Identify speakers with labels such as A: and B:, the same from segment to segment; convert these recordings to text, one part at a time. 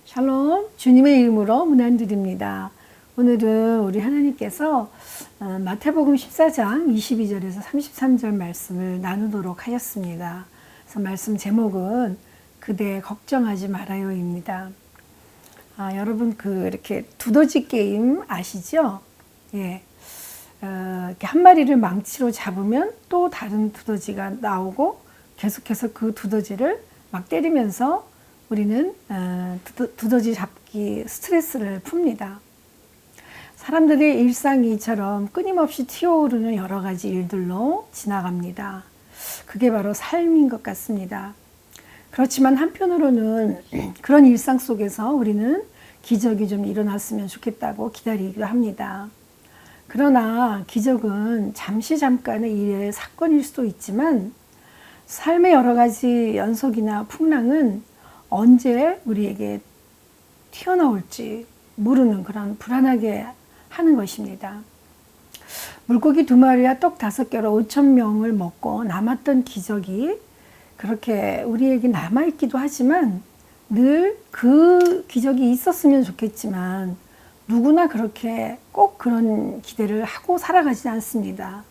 A: 샬롬, 주님의 이름으로 문안드립니다. 오늘은 우리 하나님께서 마태복음 14장 22절에서 33절 말씀을 나누도록 하였습니다. 그래서 말씀 제목은 그대 걱정하지 말아요입니다. 여러분 이렇게 두더지 게임 아시죠? 예. 이렇게 한 마리를 망치로 잡으면 또 다른 두더지가 나오고 계속해서 그 두더지를 막 때리면서 우리는 두더지 잡기 스트레스를 풉니다. 사람들의 일상이 이처럼 끊임없이 튀어오르는 여러 가지 일들로 지나갑니다. 그게 바로 삶인 것 같습니다. 그렇지만 한편으로는 그런 일상 속에서 우리는 기적이 좀 일어났으면 좋겠다고 기다리기도 합니다. 그러나 기적은 잠깐의 일의 사건일 수도 있지만 삶의 여러 가지 연속이나 풍랑은 언제 우리에게 튀어나올지 모르는 그런 불안하게 하는 것입니다. 물고기 2마리와 떡 5개로 5,000명을 먹고 남았던 기적이 그렇게 우리에게 남아있기도 하지만 늘 그 기적이 있었으면 좋겠지만 누구나 그렇게 꼭 그런 기대를 하고 살아가지 않습니다.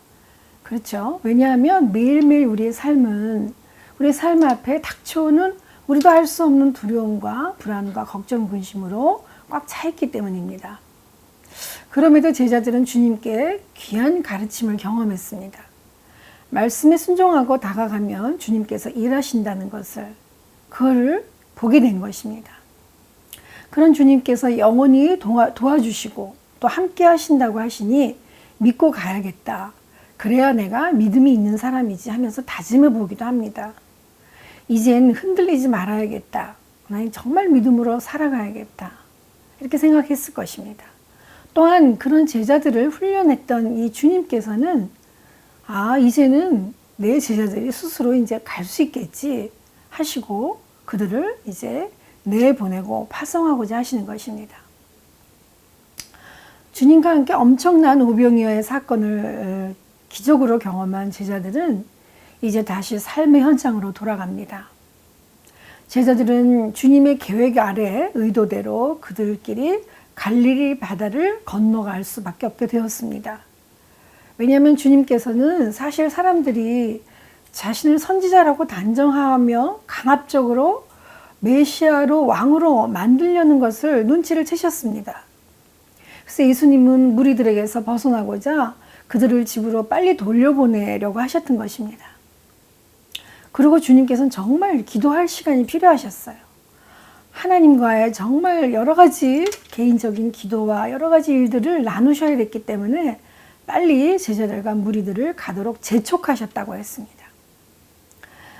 A: 그렇죠? 왜냐하면 매일매일 우리의 삶은 우리의 삶 앞에 닥쳐오는 우리도 알 수 없는 두려움과 불안과 걱정, 근심으로 꽉 차 있기 때문입니다. 그럼에도 제자들은 주님께 귀한 가르침을 경험했습니다. 말씀에 순종하고 다가가면 주님께서 일하신다는 것을 그거를 보게 된 것입니다. 그런 주님께서 영원히 도와주시고 또 함께 하신다고 하시니 믿고 가야겠다. 그래야 내가 믿음이 있는 사람이지 하면서 다짐해 보기도 합니다. 이젠 흔들리지 말아야겠다. 나는 정말 믿음으로 살아가야겠다. 이렇게 생각했을 것입니다. 또한 그런 제자들을 훈련했던 이 주님께서는 이제는 내 제자들이 스스로 이제 갈 수 있겠지 하시고 그들을 이제 내보내고 파송하고자 하시는 것입니다. 주님과 함께 엄청난 오병이어의 사건을 기적으로 경험한 제자들은 이제 다시 삶의 현장으로 돌아갑니다. 제자들은 주님의 계획 아래 의도대로 그들끼리 갈릴리 바다를 건너갈 수밖에 없게 되었습니다. 왜냐하면 주님께서는 사실 사람들이 자신을 선지자라고 단정하며 강압적으로 메시아로 왕으로 만들려는 것을 눈치를 채셨습니다. 그래서 예수님은 무리들에게서 벗어나고자 그들을 집으로 빨리 돌려보내려고 하셨던 것입니다. 그리고 주님께서는 정말 기도할 시간이 필요하셨어요. 하나님과의 정말 여러 가지 개인적인 기도와 여러 가지 일들을 나누셔야 됐기 때문에 빨리 제자들과 무리들을 가도록 재촉하셨다고 했습니다.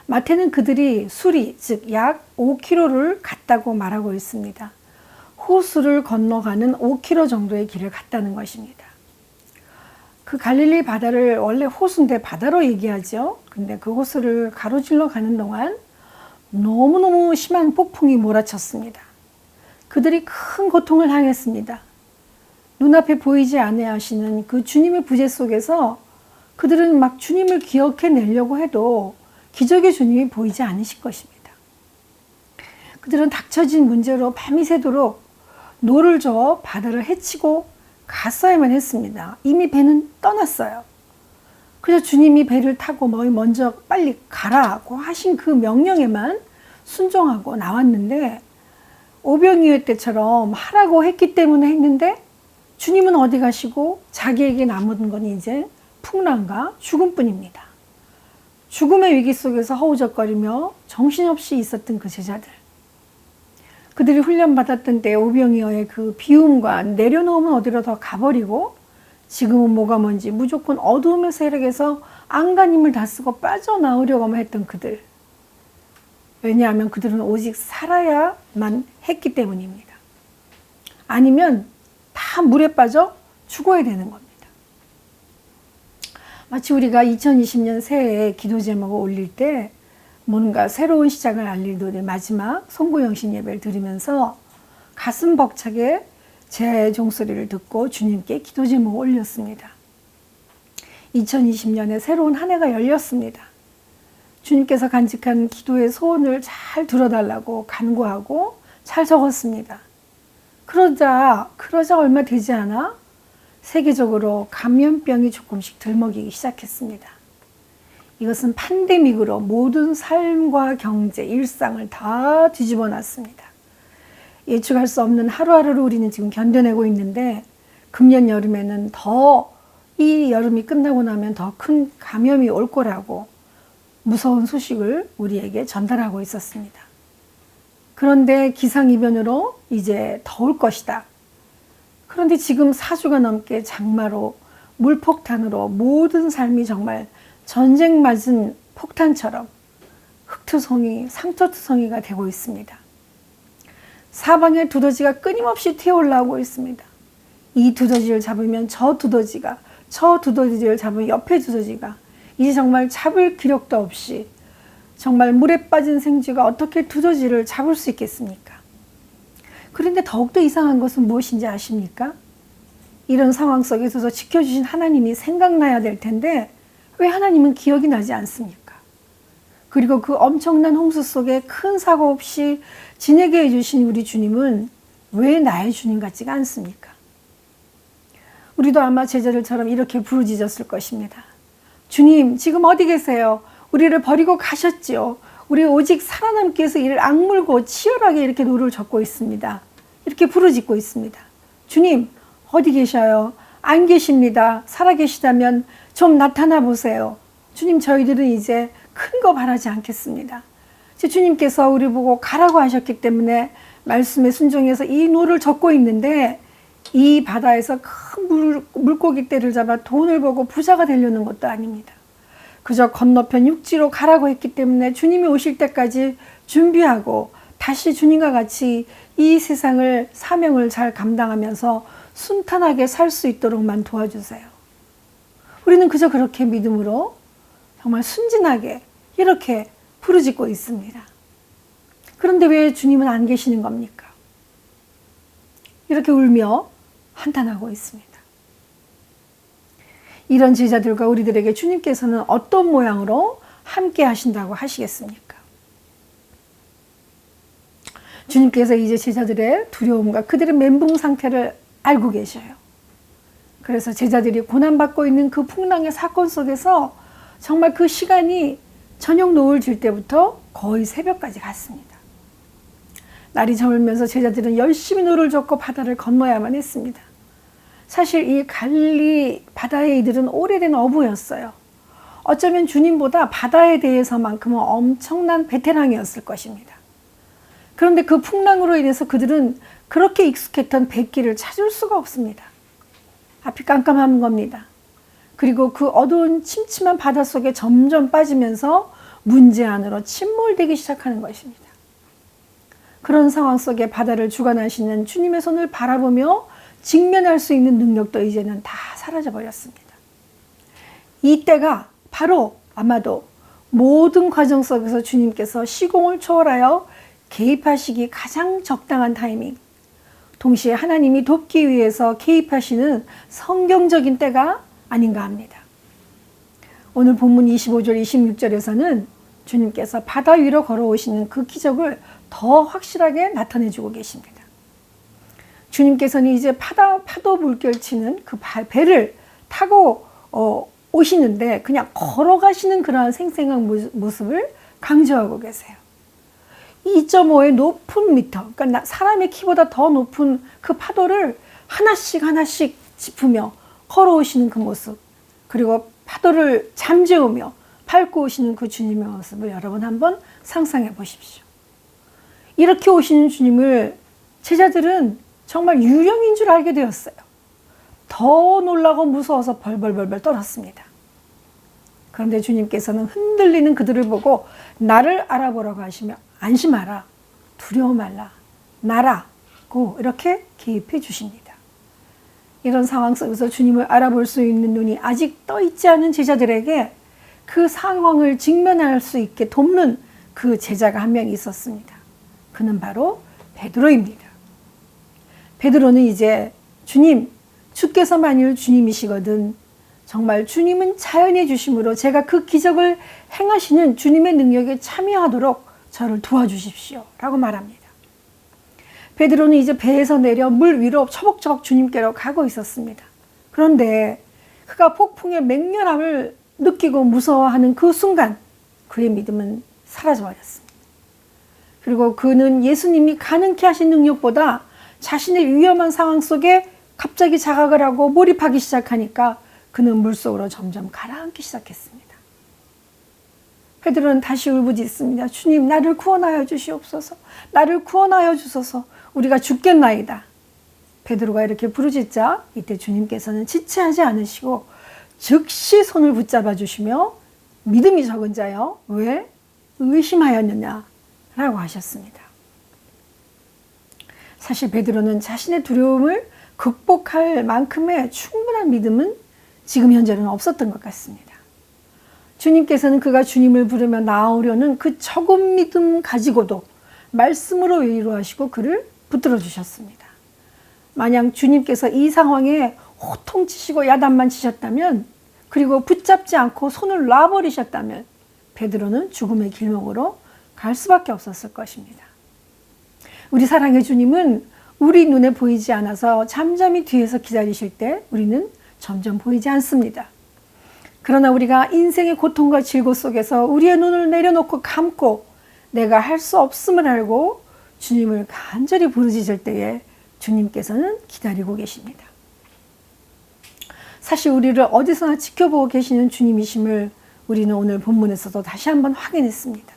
A: 마태는 그들이 수리, 즉 약 5km를 갔다고 말하고 있습니다. 호수를 건너가는 5km 정도의 길을 갔다는 것입니다. 그 갈릴리 바다를 원래 호수인데 바다로 얘기하죠. 근데 그 호수를 가로질러 가는 동안 너무너무 심한 폭풍이 몰아쳤습니다. 그들이 큰 고통을 당했습니다. 눈앞에 보이지 아니하시는 그 주님의 부재 속에서 그들은 막 주님을 기억해내려고 해도 기적의 주님이 보이지 않으실 것입니다. 그들은 닥쳐진 문제로 밤이 새도록 노를 저어 바다를 헤치고 갔어야만 했습니다. 이미 배는 떠났어요. 그래서 주님이 배를 타고 먼저 빨리 가라고 하신 그 명령에만 순종하고 나왔는데 오병이어 때처럼 하라고 했기 때문에 했는데 주님은 어디 가시고 자기에게 남은 건 이제 풍랑과 죽음뿐입니다. 죽음의 위기 속에서 허우적거리며 정신없이 있었던 그 제자들. 그들이 훈련받았던 때 오병이어의 그 비움과 내려놓으면 어디로 더 가버리고 지금은 뭐가 뭔지 무조건 어두움의 세력에서 안간힘을 다 쓰고 빠져나오려고만 했던 그들. 왜냐하면 그들은 오직 살아야만 했기 때문입니다. 아니면 다 물에 빠져 죽어야 되는 겁니다. 마치 우리가 2020년 새해에 기도 제목을 올릴 때 뭔가 새로운 시작을 알리더니 마지막 송구영신 예배를 드리면서 가슴 벅차게 제 종소리를 듣고 주님께 기도 제목을 올렸습니다. 2020년에 새로운 한 해가 열렸습니다. 주님께서 간직한 기도의 소원을 잘 들어달라고 간구하고 잘 적었습니다. 그러자 얼마 되지 않아 세계적으로 감염병이 조금씩 들먹이기 시작했습니다. 이것은 팬데믹으로 모든 삶과 경제, 일상을 다 뒤집어 놨습니다. 예측할 수 없는 하루하루를 우리는 지금 견뎌내고 있는데 금년 여름에는 이 여름이 끝나고 나면 더 큰 감염이 올 거라고 무서운 소식을 우리에게 전달하고 있었습니다. 그런데 기상이변으로 이제 더울 것이다. 그런데 지금 4주가 넘게 장마로 물폭탄으로 모든 삶이 정말 전쟁 맞은 폭탄처럼 흙투성이, 상처투성이가 되고 있습니다. 사방에 두더지가 끊임없이 튀어올라오고 있습니다. 이 두더지를 잡으면 저 두더지가, 저 두더지를 잡으면 옆에 두더지가, 이제 정말 잡을 기력도 없이 정말 물에 빠진 생쥐가 어떻게 두더지를 잡을 수 있겠습니까? 그런데 더욱더 이상한 것은 무엇인지 아십니까? 이런 상황 속에서도 지켜주신 하나님이 생각나야 될 텐데 왜 하나님은 기억이 나지 않습니까? 그리고 그 엄청난 홍수 속에 큰 사고 없이 지내게 해주신 우리 주님은 왜 나의 주님 같지가 않습니까? 우리도 아마 제자들처럼 이렇게 부르짖었을 것입니다. 주님, 지금 어디 계세요? 우리를 버리고 가셨지요. 우리 오직 살아남기 위해서 이를 악물고 치열하게 이렇게 노를 젓고 있습니다. 이렇게 부르짖고 있습니다. 주님, 어디 계셔요? 안 계십니다. 살아계시다면 좀 나타나 보세요. 주님, 저희들은 이제 큰 거 바라지 않겠습니다. 주님께서 우리 보고 가라고 하셨기 때문에 말씀에 순종해서 이 노를 젓고 있는데 이 바다에서 큰 물고기 떼를 잡아 돈을 벌고 부자가 되려는 것도 아닙니다. 그저 건너편 육지로 가라고 했기 때문에 주님이 오실 때까지 준비하고 다시 주님과 같이 이 세상을 사명을 잘 감당하면서 순탄하게 살 수 있도록만 도와주세요. 우리는 그저 그렇게 믿음으로 정말 순진하게 이렇게 부르짖고 있습니다. 그런데 왜 주님은 안 계시는 겁니까? 이렇게 울며 한탄하고 있습니다. 이런 제자들과 우리들에게 주님께서는 어떤 모양으로 함께 하신다고 하시겠습니까? 주님께서 이제 제자들의 두려움과 그들의 멘붕 상태를 알고 계셔요. 그래서 제자들이 고난받고 있는 그 풍랑의 사건 속에서 정말 그 시간이 저녁 노을 질 때부터 거의 새벽까지 갔습니다. 날이 저물면서 제자들은 열심히 노를 젓고 바다를 건너야만 했습니다. 사실 이 갈릴리 바다의 이들은 오래된 어부였어요. 어쩌면 주님보다 바다에 대해서만큼은 엄청난 베테랑이었을 것입니다. 그런데 그 풍랑으로 인해서 그들은 그렇게 익숙했던 뱃길을 찾을 수가 없습니다. 앞이 깜깜한 겁니다. 그리고 그 어두운 침침한 바다 속에 점점 빠지면서 문제 안으로 침몰되기 시작하는 것입니다. 그런 상황 속에 바다를 주관하시는 주님의 손을 바라보며 직면할 수 있는 능력도 이제는 다 사라져 버렸습니다. 이때가 바로 아마도 모든 과정 속에서 주님께서 시공을 초월하여 개입하시기 가장 적당한 타이밍, 동시에 하나님이 돕기 위해서 개입하시는 성경적인 때가 아닌가 합니다. 오늘 본문 25절 26절에서는 주님께서 바다 위로 걸어오시는 그 기적을 더 확실하게 나타내주고 계십니다. 주님께서는 이제 파도 물결 치는 그 배를 타고 오시는데 그냥 걸어가시는 그러한 생생한 모습을 강조하고 계세요. 2.5의 높은 미터, 그러니까 사람의 키보다 더 높은 그 파도를 하나씩 짚으며 걸어오시는 그 모습, 그리고 파도를 잠재우며 밟고 오시는 그 주님의 모습을 여러분 한번 상상해 보십시오. 이렇게 오시는 주님을 제자들은 정말 유령인 줄 알게 되었어요. 더 놀라고 무서워서 벌벌 떨었습니다. 그런데 주님께서는 흔들리는 그들을 보고 나를 알아보라고 하시며 안심하라, 두려워 말라, 나라고 이렇게 개입해 주십니다. 이런 상황 속에서 주님을 알아볼 수 있는 눈이 아직 떠 있지 않은 제자들에게 그 상황을 직면할 수 있게 돕는 그 제자가 한 명 있었습니다. 그는 바로 베드로입니다. 베드로는 이제 주님, 주께서 만일 주님이시거든 정말 주님은 자연의 주심으로 제가 그 기적을 행하시는 주님의 능력에 참여하도록 저를 도와주십시오 라고 말합니다. 베드로는 이제 배에서 내려 물 위로 처벅처벅 주님께로 가고 있었습니다. 그런데 그가 폭풍의 맹렬함을 느끼고 무서워하는 그 순간 그의 믿음은 사라져버렸습니다. 그리고 그는 예수님이 가능케 하신 능력보다 자신의 위험한 상황 속에 갑자기 자각을 하고 몰입하기 시작하니까 그는 물속으로 점점 가라앉기 시작했습니다. 베드로는 다시 울부짖습니다. 주님, 나를 구원하여 주시옵소서. 나를 구원하여 주소서. 우리가 죽겠나이다. 베드로가 이렇게 부르짖자 이때 주님께서는 지체하지 않으시고 즉시 손을 붙잡아 주시며 믿음이 적은 자여 왜 의심하였느냐 라고 하셨습니다. 사실 베드로는 자신의 두려움을 극복할 만큼의 충분한 믿음은 지금 현재는 없었던 것 같습니다. 주님께서는 그가 주님을 부르며 나아오려는 그 적은 믿음 가지고도 말씀으로 위로하시고 그를 붙들어 주셨습니다. 만약 주님께서 이 상황에 호통치시고 야단만 치셨다면, 그리고 붙잡지 않고 손을 놔버리셨다면 베드로는 죽음의 길목으로 갈 수밖에 없었을 것입니다. 우리 사랑의 주님은 우리 눈에 보이지 않아서 잠잠히 뒤에서 기다리실 때 우리는 점점 보이지 않습니다. 그러나 우리가 인생의 고통과 질고 속에서 우리의 눈을 내려놓고 감고 내가 할 수 없음을 알고 주님을 간절히 부르짖을 때에 주님께서는 기다리고 계십니다. 사실 우리를 어디서나 지켜보고 계시는 주님이심을 우리는 오늘 본문에서도 다시 한번 확인했습니다.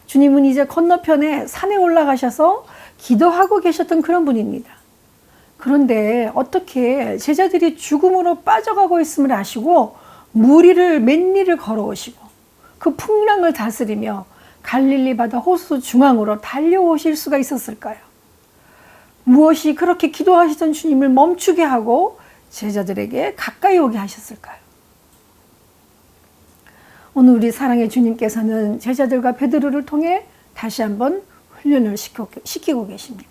A: 주님은 이제 건너편에 산에 올라가셔서 기도하고 계셨던 그런 분입니다. 그런데 어떻게 제자들이 죽음으로 빠져가고 있음을 아시고 무리를 맨리를 걸어오시고 그 풍랑을 다스리며 갈릴리 바다 호수 중앙으로 달려오실 수가 있었을까요? 무엇이 그렇게 기도하시던 주님을 멈추게 하고 제자들에게 가까이 오게 하셨을까요? 오늘 우리 사랑의 주님께서는 제자들과 베드로를 통해 다시 한번 훈련을 시키고 계십니다.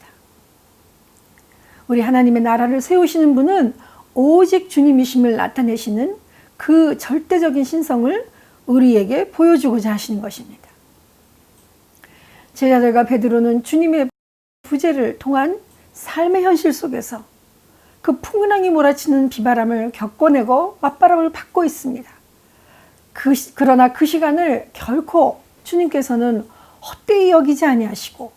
A: 우리 하나님의 나라를 세우시는 분은 오직 주님이심을 나타내시는 그 절대적인 신성을 우리에게 보여주고자 하시는 것입니다. 제자들과 베드로는 주님의 부재를 통한 삶의 현실 속에서 그 풍랑이 몰아치는 비바람을 겪어내고 맞바람을 받고 있습니다. 그러나 그 시간을 결코 주님께서는 헛되이 여기지 아니하시고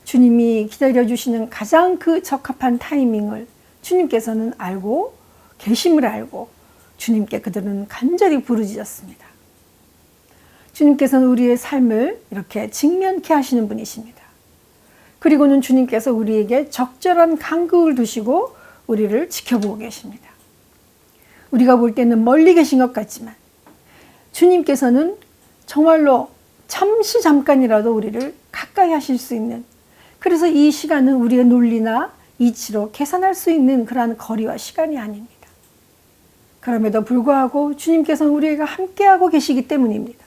A: 주님이 기다려주시는 가장 그 적합한 타이밍을 주님께서는 알고 계심을 알고 주님께 그들은 간절히 부르짖었습니다. 주님께서는 우리의 삶을 이렇게 직면케 하시는 분이십니다. 그리고는 주님께서 우리에게 적절한 간극을 두시고 우리를 지켜보고 계십니다. 우리가 볼 때는 멀리 계신 것 같지만 주님께서는 정말로 잠깐이라도 우리를 가까이 하실 수 있는, 그래서 이 시간은 우리의 논리나 이치로 계산할 수 있는 그러한 거리와 시간이 아닙니다. 그럼에도 불구하고 주님께서는 우리가 함께하고 계시기 때문입니다.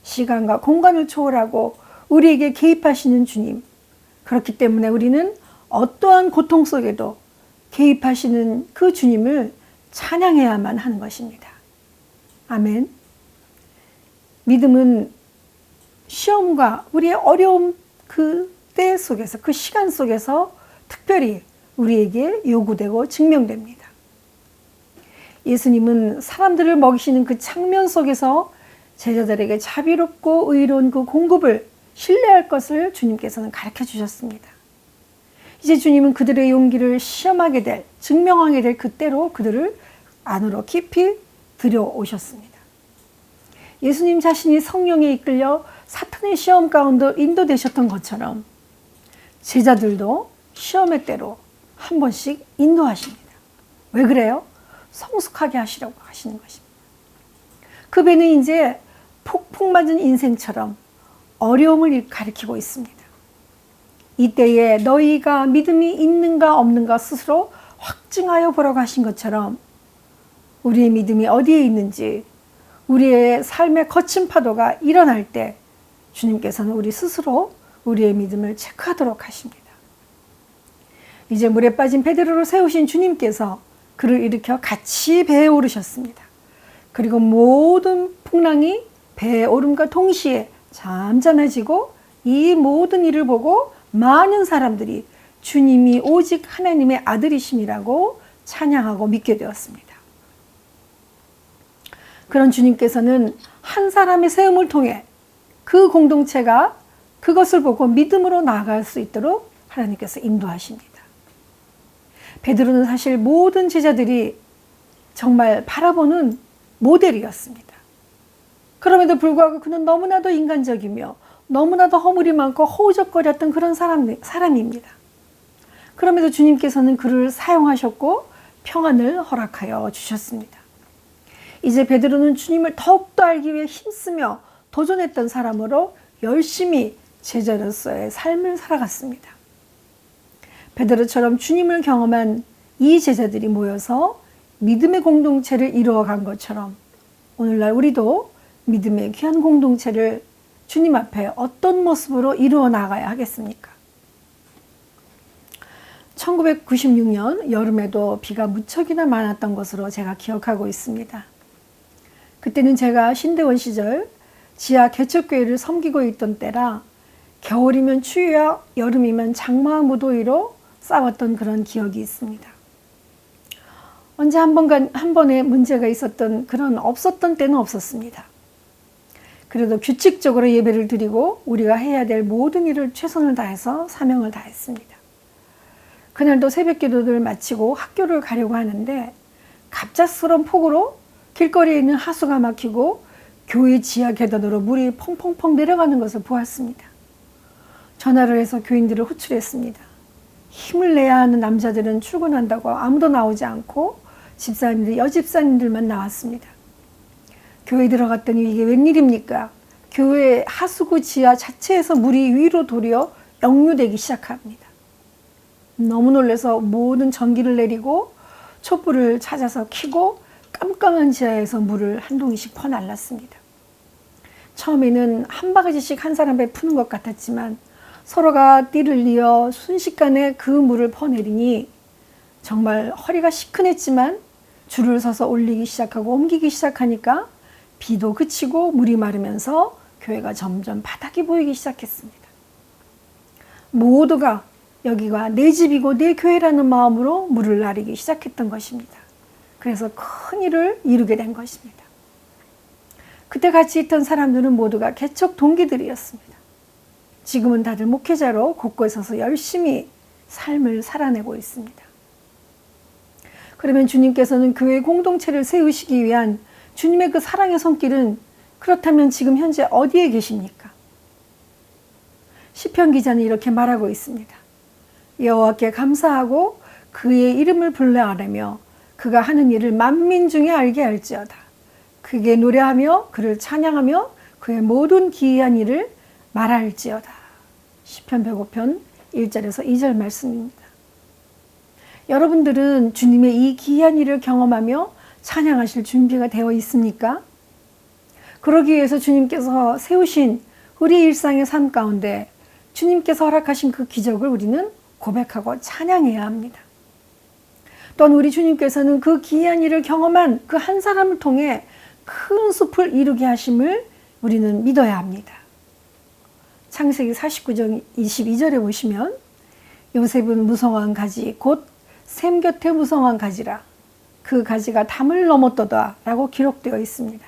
A: 시간과 공간을 초월하고 우리에게 개입하시는 주님, 그렇기 때문에 우리는 어떠한 고통 속에도 개입하시는 그 주님을 찬양해야만 하는 것입니다. 아멘. 믿음은 시험과 우리의 어려움 그 때 속에서, 그 시간 속에서 특별히 우리에게 요구되고 증명됩니다. 예수님은 사람들을 먹이시는 그 장면 속에서 제자들에게 자비롭고 의로운 그 공급을 신뢰할 것을 주님께서는 가르쳐 주셨습니다. 이제 주님은 그들의 용기를 시험하게 될, 증명하게 될 그때로 그들을 안으로 깊이 들여오셨습니다. 예수님 자신이 성령에 이끌려 사탄의 시험 가운데 인도되셨던 것처럼 제자들도 시험의 때로 한 번씩 인도하십니다. 왜 그래요? 성숙하게 하시려고 하시는 것입니다. 그 배는 이제 폭풍 맞은 인생처럼 어려움을 가리키고 있습니다. 이때에 너희가 믿음이 있는가 없는가 스스로 확증하여 보라고 하신 것처럼 우리의 믿음이 어디에 있는지, 우리의 삶의 거친 파도가 일어날 때 주님께서는 우리 스스로 우리의 믿음을 체크하도록 하십니다. 이제 물에 빠진 베드로를 세우신 주님께서 그를 일으켜 같이 배에 오르셨습니다. 그리고 모든 풍랑이 배에 오름과 동시에 잠잠해지고 이 모든 일을 보고 많은 사람들이 주님이 오직 하나님의 아들이심이라고 찬양하고 믿게 되었습니다. 그런 주님께서는 한 사람의 세움을 통해 그 공동체가 그것을 보고 믿음으로 나아갈 수 있도록 하나님께서 인도하십니다. 베드로는 사실 모든 제자들이 정말 바라보는 모델이었습니다. 그럼에도 불구하고 그는 너무나도 인간적이며 너무나도 허물이 많고 허우적거렸던 그런 사람입니다. 그럼에도 주님께서는 그를 사용하셨고 평안을 허락하여 주셨습니다. 이제 베드로는 주님을 더욱더 알기 위해 힘쓰며 도전했던 사람으로 열심히 제자로서의 삶을 살아갔습니다. 베드로처럼 주님을 경험한 이 제자들이 모여서 믿음의 공동체를 이루어간 것처럼 오늘날 우리도 믿음의 귀한 공동체를 주님 앞에 어떤 모습으로 이루어 나가야 하겠습니까? 1996년 여름에도 비가 무척이나 많았던 것으로 제가 기억하고 있습니다. 그때는 제가 신대원 시절 지하 개척교회를 섬기고 있던 때라 겨울이면 추위와 여름이면 장마와 무더위로 싸웠던 그런 기억이 있습니다. 언제 한 번에 문제가 있었던 그런 없었던 때는 없었습니다. 그래도 규칙적으로 예배를 드리고 우리가 해야 될 모든 일을 최선을 다해서 사명을 다했습니다. 그날도 새벽 기도를 마치고 학교를 가려고 하는데 갑작스러운 폭우로 길거리에 있는 하수가 막히고 교회 지하 계단으로 물이 펑펑펑 내려가는 것을 보았습니다. 전화를 해서 교인들을 호출했습니다. 힘을 내야 하는 남자들은 출근한다고 아무도 나오지 않고 집사님들, 여집사님들만 나왔습니다. 교회에 들어갔더니 이게 웬일입니까? 교회 하수구 지하 자체에서 물이 위로 도리어 역류되기 시작합니다. 너무 놀라서 모든 전기를 내리고 촛불을 찾아서 켜고 깜깜한 지하에서 물을 한 동이씩 퍼날랐습니다. 처음에는 한 바가지씩 한 사람에 푸는 것 같았지만 서로가 띠를 이어 순식간에 그 물을 퍼내리니 정말 허리가 시큰했지만 줄을 서서 올리기 시작하고 옮기기 시작하니까 비도 그치고 물이 마르면서 교회가 점점 바닥이 보이기 시작했습니다. 모두가 여기가 내 집이고 내 교회라는 마음으로 물을 나르기 시작했던 것입니다. 그래서 큰 일을 이루게 된 것입니다. 그때 같이 있던 사람들은 모두가 개척 동기들이었습니다. 지금은 다들 목회자로 곳곳에서 열심히 삶을 살아내고 있습니다. 그러면 주님께서는 교회 공동체를 세우시기 위한 주님의 그 사랑의 손길은 그렇다면 지금 현재 어디에 계십니까? 시편 기자는 이렇게 말하고 있습니다. 여호와께 감사하고 그의 이름을 불러하라며 그가 하는 일을 만민 중에 알게 할지어다. 그에게 노래하며 그를 찬양하며 그의 모든 기이한 일을 말할지어다. 시편 105편 1절에서 2절 말씀입니다. 여러분들은 주님의 이 기이한 일을 경험하며 찬양하실 준비가 되어 있습니까? 그러기 위해서 주님께서 세우신 우리 일상의 삶 가운데 주님께서 허락하신 그 기적을 우리는 고백하고 찬양해야 합니다. 또한 우리 주님께서는 그 기이한 일을 경험한 그 한 사람을 통해 큰 숲을 이루게 하심을 우리는 믿어야 합니다. 창세기 49장 22절에 보시면 요셉은 무성한 가지 곧 샘 곁에 무성한 가지라 그 가지가 담을 넘었도다 라고 기록되어 있습니다.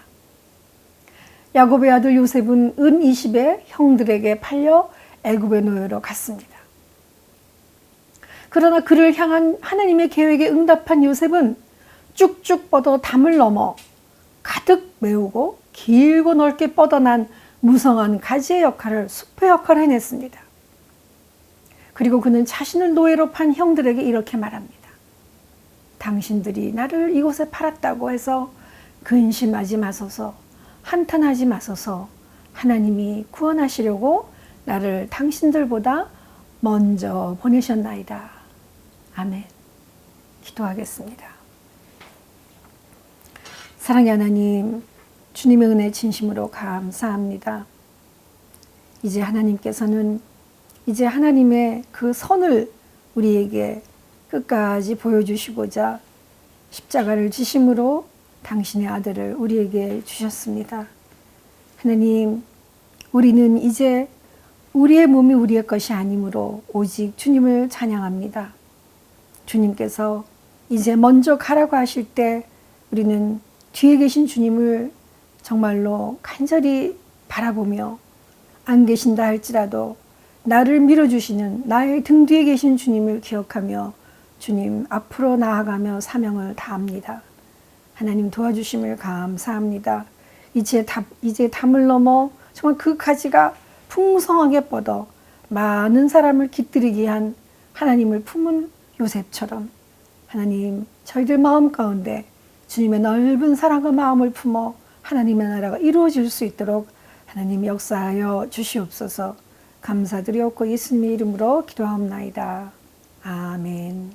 A: 야곱의 아들 요셉은 은 20에 형들에게 팔려 애굽의 노예로 갔습니다. 그러나 그를 향한 하나님의 계획에 응답한 요셉은 쭉쭉 뻗어 담을 넘어 가득 메우고 길고 넓게 뻗어난 무성한 가지의 역할을 숲의 역할을 해냈습니다. 그리고 그는 자신을 노예로 판 형들에게 이렇게 말합니다. 당신들이 나를 이곳에 팔았다고 해서 근심하지 마소서, 한탄하지 마소서. 하나님이 구원하시려고 나를 당신들보다 먼저 보내셨나이다. 아멘. 기도하겠습니다. 사랑의 하나님, 주님의 은혜 진심으로 감사합니다. 이제 하나님께서는 이제 하나님의 그 선을 우리에게 끝까지 보여주시고자 십자가를 지심으로 당신의 아들을 우리에게 주셨습니다. 하나님, 우리는 이제 우리의 몸이 우리의 것이 아니므로 오직 주님을 찬양합니다. 주님께서 이제 먼저 가라고 하실 때 우리는 뒤에 계신 주님을 정말로 간절히 바라보며 안 계신다 할지라도 나를 밀어주시는 나의 등 뒤에 계신 주님을 기억하며 주님 앞으로 나아가며 사명을 다합니다. 하나님 도와주심을 감사합니다. 이제 담을 넘어 정말 그 가지가 풍성하게 뻗어 많은 사람을 깃들이게 한 하나님을 품은 요셉처럼 하나님 저희들 마음 가운데 주님의 넓은 사랑과 마음을 품어 하나님의 나라가 이루어질 수 있도록 하나님 역사하여 주시옵소서. 감사드리옵고 예수님의 이름으로 기도하옵나이다. 아멘.